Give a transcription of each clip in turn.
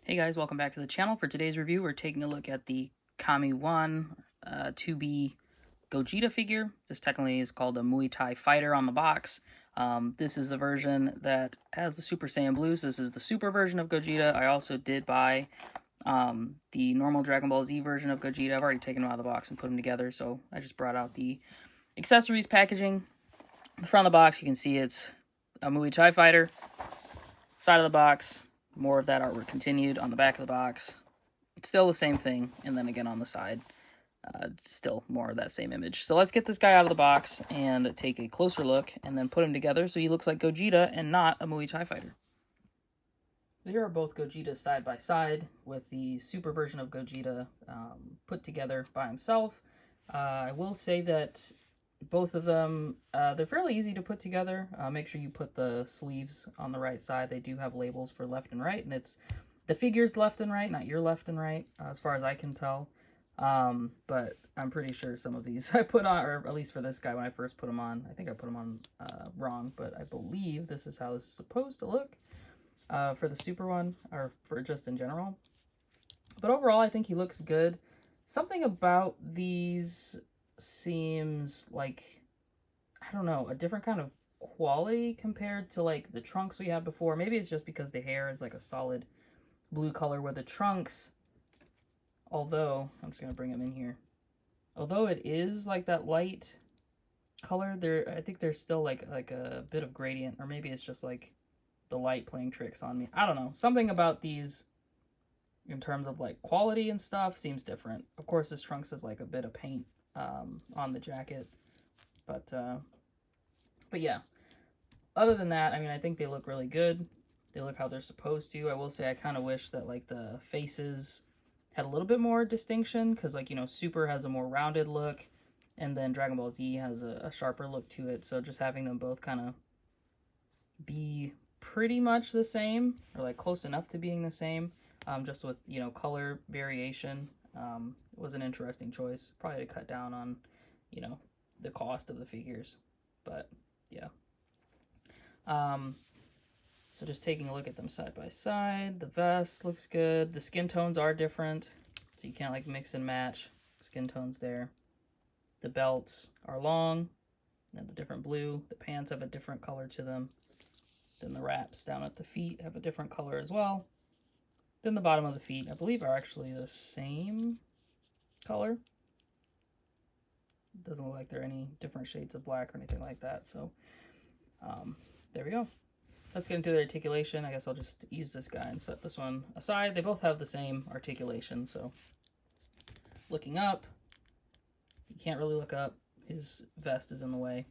Hey guys, welcome back to the channel. For today's review, we're taking a look at the KamiOne 2B Gogeta figure. This technically is called a Muay Thai fighter on the box. This is the version that has the Super Saiyan Blue, so this is the super version of Gogeta. I also did buy the normal Dragon Ball Z version of Gogeta. I've already taken them out of the box and put them together, so I just brought out the accessories packaging. The front of the box, you can see it's a Muay Thai fighter. Side of the box, more of that artwork continued. On the back of the box, it's still the same thing. And then again on the side, still more of that same image. So let's get this guy out of the box and take a closer look and then put him together so he looks like Gogeta and not a Muay Thai fighter. Here are both Gogetas side by side with the super version of Gogeta put together by himself. I will say that both of them, they're fairly easy to put together. Make sure you put the sleeves on the right side. They do have labels for left and right, and it's the figures left and right, not your left and right, as far as I can tell. But I'm pretty sure some of these I put on, or at least for this guy when I first put him on, I think I put him on wrong, but I believe this is how this is supposed to look for the super one, or for just in general. But overall, I think he looks good. Something about these seems like, I don't know, a different kind of quality compared to like the trunks we had before. Maybe it's just because the hair is like a solid blue color, where the trunks, although I'm just gonna bring them in here, although it is like that light color, there I think there's still like a bit of gradient, or maybe it's just like the light playing tricks on me. I don't know, something about these in terms of like quality and stuff seems different. Of course, this trunks is like a bit of paint on the jacket, but yeah, other than that, I mean, I think they look really good. They look how they're supposed to. I will say I kind of wish that like the faces had a little bit more distinction, because like, you know, Super has a more rounded look, and then Dragon Ball Z has a sharper look to it. So just having them both kind of be pretty much the same, or like close enough to being the same, just with, you know, color variation, was an interesting choice. Probably to cut down on, you know, the cost of the figures. But yeah. So just taking a look at them side by side, the vest looks good. The skin tones are different, so you can't like mix and match skin tones there. The belts are long, and the different blue. The pants have a different color to them. Then the wraps down at the feet have a different color as well. Then the bottom of the feet, I believe, are actually the same color. It doesn't look like they're any different shades of black or anything like that. So there we go. Let's get into the articulation. I guess I'll just use this guy and set this one aside. They both have the same articulation, so looking up, you can't really look up. His vest is in the way,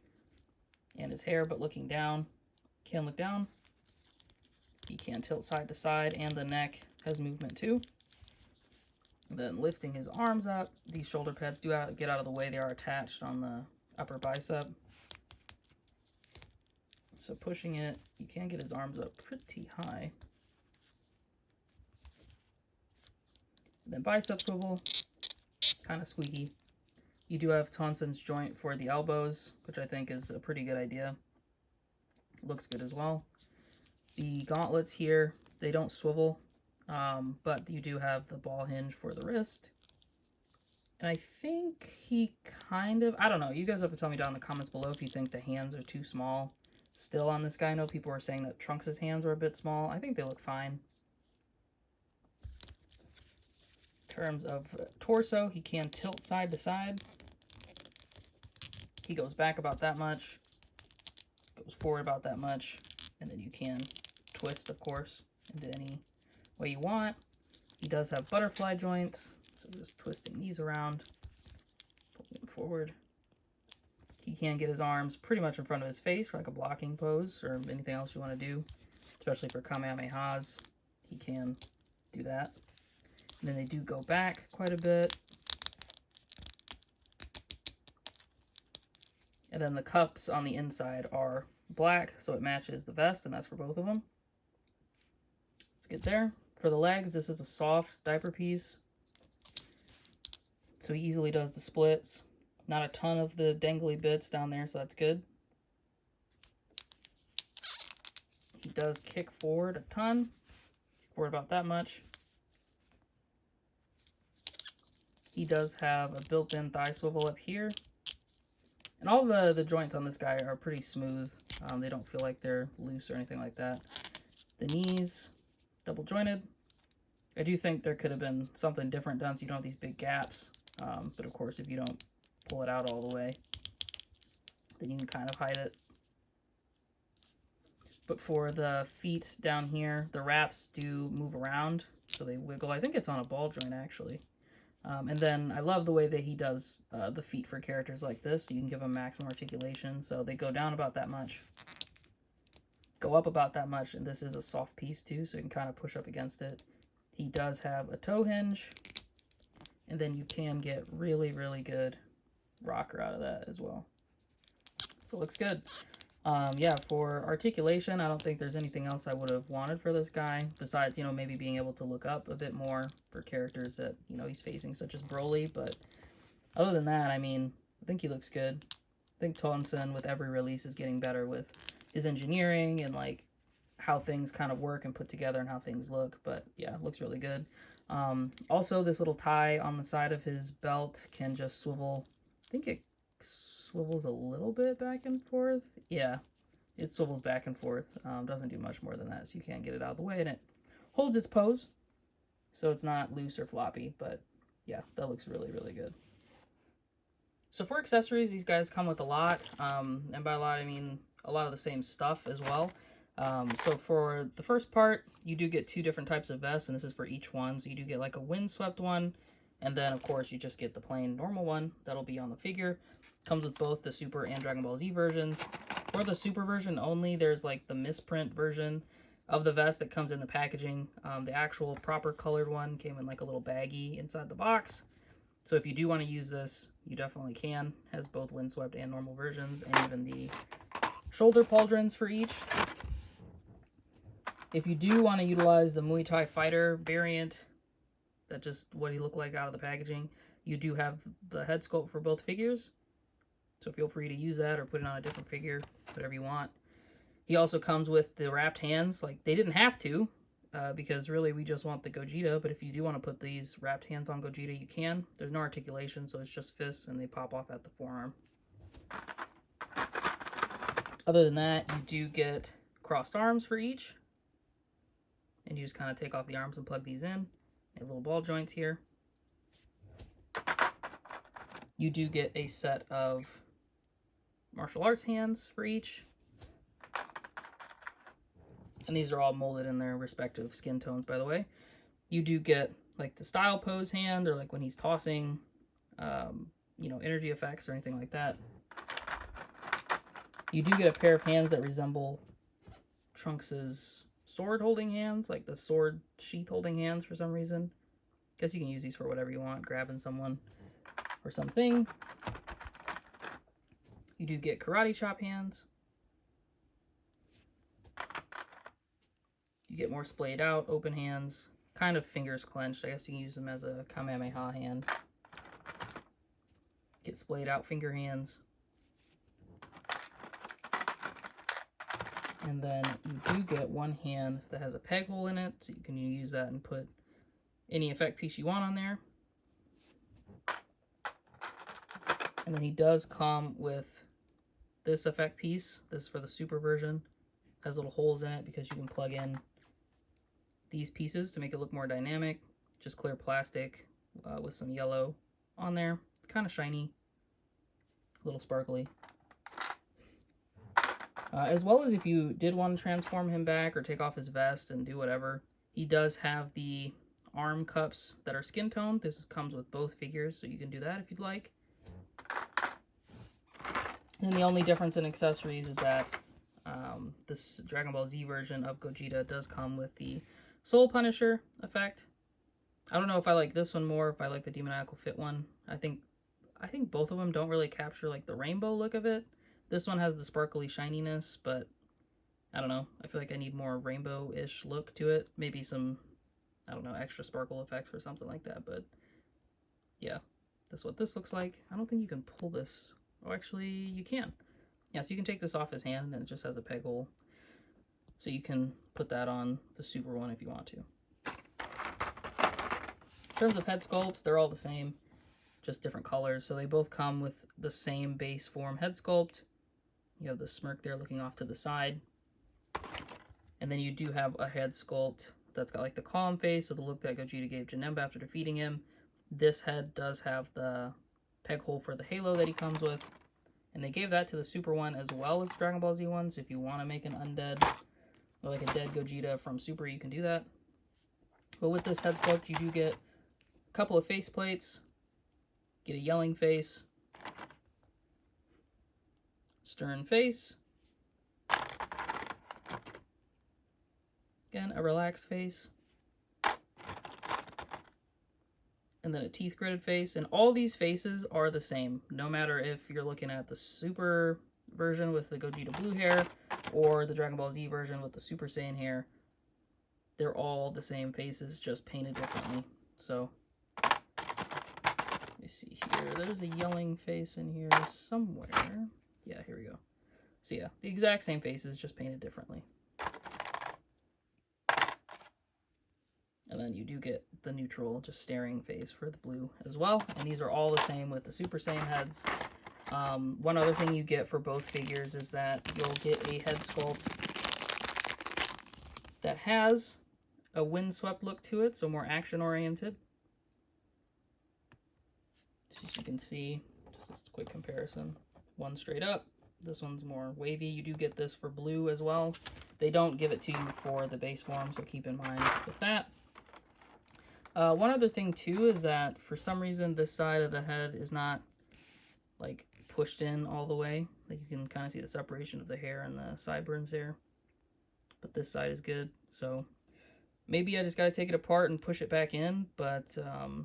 and his hair, but looking down, can look down. He can tilt side to side, and the neck has movement too. And then lifting his arms up, these shoulder pads do get out of the way. They are attached on the upper bicep. So pushing it, you can get his arms up pretty high. And then bicep swivel, kind of squeaky. You do have Tonson's joint for the elbows, which I think is a pretty good idea. Looks good as well. The gauntlets here, they don't swivel, but you do have the ball hinge for the wrist. And I think he kind of, I don't know, you guys have to tell me down in the comments below if you think the hands are too small still on this guy. I know people were saying that Trunks' hands were a bit small. I think they look fine. In terms of torso, he can tilt side to side. He goes back about that much, goes forward about that much, and then you can twist, of course, into any way you want. He does have butterfly joints, so just twisting these around, pulling them forward. He can get his arms pretty much in front of his face for like a blocking pose or anything else you want to do, especially for Kamehamehas. He can do that. And then they do go back quite a bit. And then the cups on the inside are black, so it matches the vest, and that's for both of them. Let's get there. For the legs, this is a soft diaper piece, so he easily does the splits. Not a ton of the dangly bits down there, so that's good. He does kick forward a ton, forward about that much, He does have a built-in thigh swivel up here. And all the joints on this guy are pretty smooth. They don't feel like they're loose or anything like that. The knees, double jointed. I do think there could have been something different done so you don't have these big gaps. But of course, if you don't pull it out all the way, then you can kind of hide it. But for the feet down here, the wraps do move around, so they wiggle. I think it's on a ball joint, actually. And then I love the way that he does the feet for characters like this. So you can give them maximum articulation. So they go down about that much, go up about that much, and this is a soft piece too, so you can kind of push up against it. He does have a toe hinge, and then you can get really, really good rocker out of that as well. So it looks good. Yeah, for articulation, I don't think there's anything else I would have wanted for this guy, besides, you know, maybe being able to look up a bit more for characters that, you know, he's facing, such as Broly. But other than that, I mean, I think he looks good. I think Tonson, with every release, is getting better with his engineering and, like, how things kind of work and put together and how things look. But, yeah, it looks really good. Also, this little tie on the side of his belt can just swivel. I think it swivels a little bit back and forth. Yeah, it swivels back and forth. Doesn't do much more than that, so you can't get it out of the way, and it holds its pose, so it's not loose or floppy. But yeah, that looks really, really good. So for accessories, these guys come with a lot, and by a lot I mean a lot of the same stuff as well. So for the first part, you do get 2 different types of vests, and this is for each one. So you do get like a windswept one, and then of course you just get the plain normal one that'll be on the figure. Comes with both the Super and Dragon Ball Z versions. For the Super version only, there's like the misprint version of the vest that comes in the packaging. The actual proper colored one came in like a little baggie inside the box. So if you do want to use this, you definitely can. Has both windswept and normal versions, and even the shoulder pauldrons for each. If you do want to utilize the Muay Thai fighter variant, that's just what he looked like out of the packaging, you do have the head sculpt for both figures. So feel free to use that or put it on a different figure, whatever you want. He also comes with the wrapped hands. Like, they didn't have to, because really we just want the Gogeta, but if you do want to put these wrapped hands on Gogeta, you can. There's no articulation, so it's just fists, and they pop off at the forearm. Other than that, you do get crossed arms for each. And you just kind of take off the arms and plug these in. They have little ball joints here. You do get a set of martial arts hands for each. And these are all molded in their respective skin tones, by the way. You do get like the style pose hand, or like when he's tossing, you know, energy effects or anything like that. You do get a pair of hands that resemble Trunks's sword holding hands, like the sword sheath holding hands for some reason. Guess you can use these for whatever you want, grabbing someone or something. You do get karate chop hands. You get more splayed out, open hands, kind of fingers clenched. I guess you can use them as a Kamehameha hand. Get splayed out finger hands. And then you do get one hand that has a peg hole in it, so you can use that and put any effect piece you want on there. And then he does come with this effect piece. This is for the Super version. It has little holes in it because you can plug in these pieces to make it look more dynamic. Just clear plastic with some yellow on there. It's kind of shiny, a little sparkly. As well as if you did want to transform him back or take off his vest and do whatever, he does have the arm cups that are skin toned. This comes with both figures, so you can do that if you'd like. And the only difference in accessories is that this Dragon Ball Z version of Gogeta does come with the Soul Punisher effect. I don't know if I like this one more, if I like the Demoniacal Fit one. I think both of them don't really capture like the rainbow look of it. This one has the sparkly shininess, but I don't know. I feel like I need more rainbow-ish look to it. Maybe some, I don't know, extra sparkle effects or something like that. But yeah, this is what this looks like. I don't think you can pull this. Oh, actually, you can. Yeah, so you can take this off his hand, and it just has a peg hole. So you can put that on the Super one if you want to. In terms of head sculpts, they're all the same. just different colors. So they both come with the same base form head sculpt. You have the smirk there looking off to the side. And then you do have a head sculpt that's got like the calm face, so the look that Gogeta gave Janemba after defeating him. This head does have the peg hole for the halo that he comes with. And they gave that to the Super one as well as Dragon Ball Z one, so if you want to make an undead or like a dead Gogeta from Super, you can do that. But with this head sculpt, you do get a couple of face plates, get a yelling face, stern face, again, a relaxed face, and then a teeth gritted face. And all these faces are the same, no matter if you're looking at the Super version with the Gogeta blue hair or the Dragon Ball Z version with the Super Saiyan hair. They're all the same faces, just painted differently. So, let me see here. There's a yelling face in here somewhere. Yeah, here we go. So yeah, the exact same faces, just painted differently. And then you do get the neutral, just staring face for the blue as well. And these are all the same with the Super Saiyan heads. One other thing you get for both figures is that you'll get a head sculpt that has a windswept look to it, so more action-oriented. So as you can see, just this quick comparison. One straight up, this one's more wavy. You do get this for blue as well. They don't give it to you for the base form, so keep in mind with that. One other thing too is that for some reason this side of the head is not like pushed in all the way. Like you can kind of see the separation of the hair and the sideburns there. But this side is good, so maybe I just got to take it apart and push it back in, but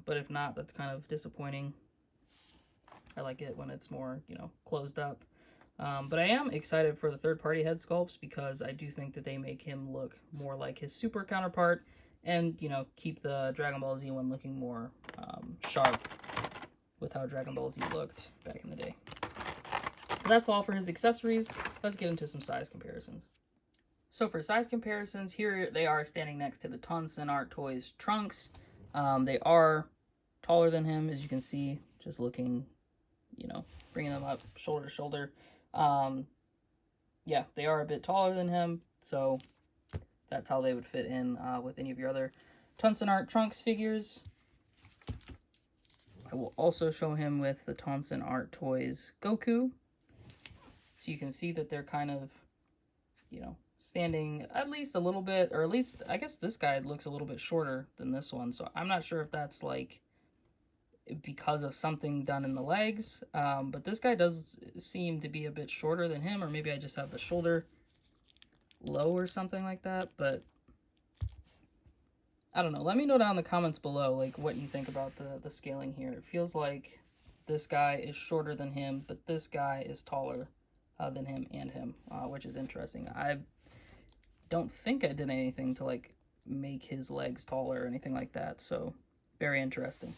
if not, that's kind of disappointing. I like it when it's more, you know, closed up. But I am excited for the third-party head sculpts because I do think that they make him look more like his Super counterpart and, you know, keep the Dragon Ball Z one looking more sharp with how Dragon Ball Z looked back in the day. That's all for his accessories. Let's get into some size comparisons. So for size comparisons, here they are standing next to the Tonsen Art Toys Trunks. They are taller than him, as you can see, just looking, you know, bringing them up shoulder to shoulder. Yeah, they are a bit taller than him, so that's how they would fit in with any of your other Tonsen Art Trunks figures. I will also show him with the Tonsen Art Toys Goku. So you can see that they're kind of, you know, standing at least a little bit, or at least, I guess this guy looks a little bit shorter than this one. So I'm not sure if that's like because of something done in the legs, but this guy does seem to be a bit shorter than him, or maybe I just have the shoulder low or something like that, but I don't know. Let me know down in the comments below, like, what you think about the scaling here. It feels like this guy is shorter than him, but this guy is taller than him and him, which is interesting. I don't think I did anything to, like, make his legs taller or anything like that, so very interesting.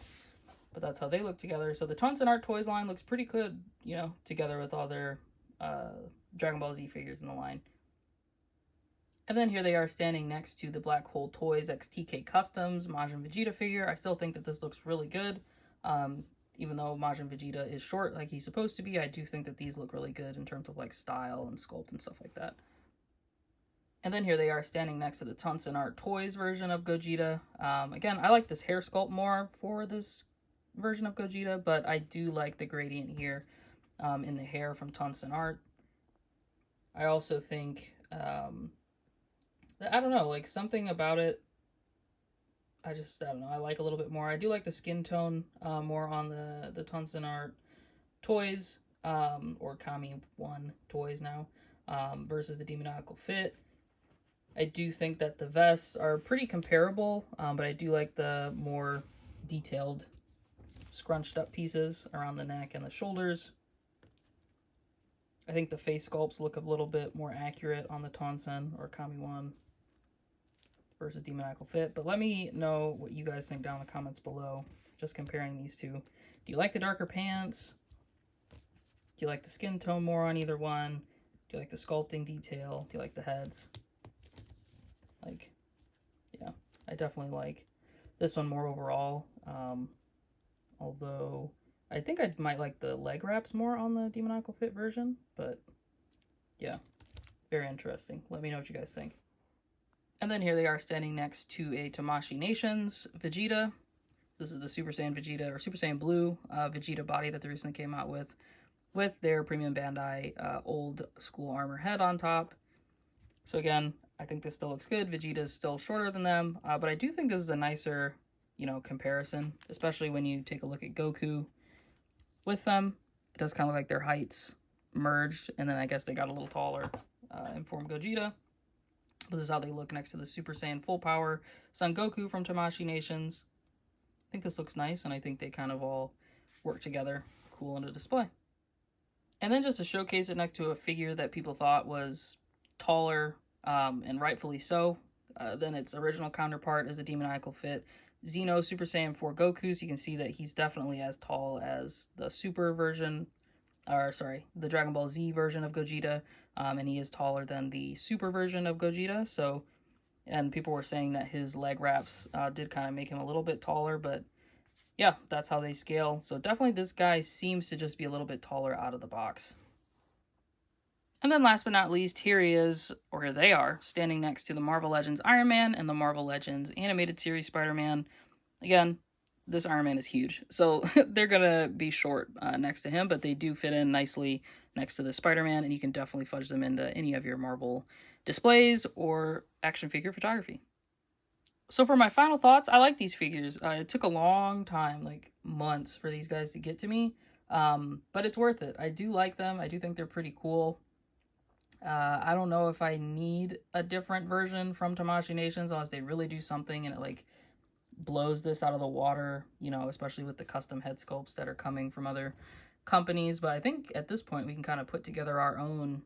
But that's how they look together. So the Tonsen Art Toys line looks pretty good, you know, together with other Dragon Ball Z figures in the line. And then here they are standing next to the Black Hole Toys XTK Customs Majin Vegeta figure. I still think that this looks really good. Even though Majin Vegeta is short like he's supposed to be, I do think that these look really good in terms of like style and sculpt and stuff like that. And then here they are standing next to the Tonsen Art Toys version of Gogeta. Again, I like this hair sculpt more for this version of Gogeta, but I do like the gradient here in the hair from Tonsen Art. I also think... I don't know, like, something about it, I don't know, I like a little bit more. I do like the skin tone more on the Tonsen Art Toys, or KamiOne Toys now, versus the Demoniacal Fit. I do think that the vests are pretty comparable, but I do like the more detailed, scrunched up pieces around the neck and the shoulders. I think the face sculpts look a little bit more accurate on the Tonsen or KamiOne versus Demoniacal Fit. But let me know what you guys think down in the comments below, just comparing these two. Do you like the darker pants? Do you like the skin tone more on either one? Do you like the sculpting detail? Do you like the heads? Like, yeah, I definitely like this one more overall. Although I think I might like the leg wraps more on the Demoniacal Fit version, but yeah, very interesting. Let me know what you guys think. And then here they are standing next to a Tamashii Nations Vegeta. This is the Super Saiyan Vegeta, or Super Saiyan Blue Vegeta body that they recently came out with their Premium Bandai old school armor head on top. So again, I think this still looks good. Vegeta's still shorter than them, but I do think this is a nicer, comparison, especially when you take a look at Goku with them. It does kind of look like their heights merged, and then I guess they got a little taller in Form Gogeta. But this is how they look next to the Super Saiyan Full Power Son Goku from Tamashii Nations. I think this looks nice, and I think they kind of all work together cool in a display. And then just to showcase it next to a figure that people thought was taller, and rightfully so, than its original counterpart is a Demoniacal Fit Xeno Super Saiyan 4 Goku. So you can see that he's definitely as tall as the Super version, or sorry, the Dragon Ball Z version of Gogeta, and he is taller than the Super version of Gogeta. So, and people were saying that his leg wraps did kind of make him a little bit taller, but yeah, that's how they scale. So definitely this guy seems to just be a little bit taller out of the box. And then last but not least, here he is, or here they are, standing next to the Marvel Legends Iron Man and the Marvel Legends Animated Series Spider-Man. Again, this Iron Man is huge, so they're going to be short next to him, but they do fit in nicely next to the Spider-Man, and you can definitely fudge them into any of your Marvel displays or action figure photography. So for my final thoughts, I like these figures. It took a long time, like months, for these guys to get to me, but it's worth it. I do like them. I do think they're pretty cool. I don't know if I need a different version from Tamashii Nations unless they really do something and it like blows this out of the water, especially with the custom head sculpts that are coming from other companies. But I think at this point we can kind of put together our own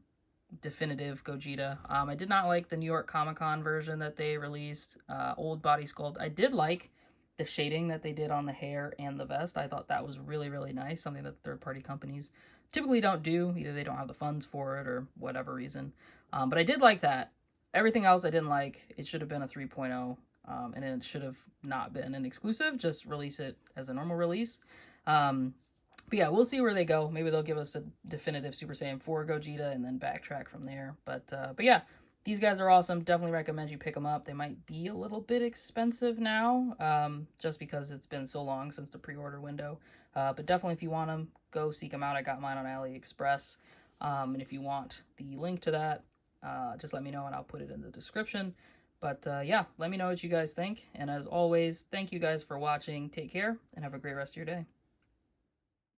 definitive Gogeta. I did not like the New York Comic-Con version that they released, old body sculpt. I did like the shading that they did on the hair and the vest. I thought that was really, really nice, something that third-party companies typically don't do. Either they don't have the funds for it or whatever reason. But I did like that. Everything else I didn't like. It should have been a 3.0, and it should have not been an exclusive. Just release it as a normal release. But yeah, we'll see where they go. Maybe they'll give us a definitive Super Saiyan 4 Gogeta and then backtrack from there. But yeah, these guys are awesome. Definitely recommend you pick them up. They might be a little bit expensive now, just because it's been so long since the pre-order window. But definitely if you want them, go seek them out. I got mine on AliExpress. And if you want the link to that, just let me know and I'll put it in the description. But yeah, let me know what you guys think. And as always, thank you guys for watching. Take care and have a great rest of your day.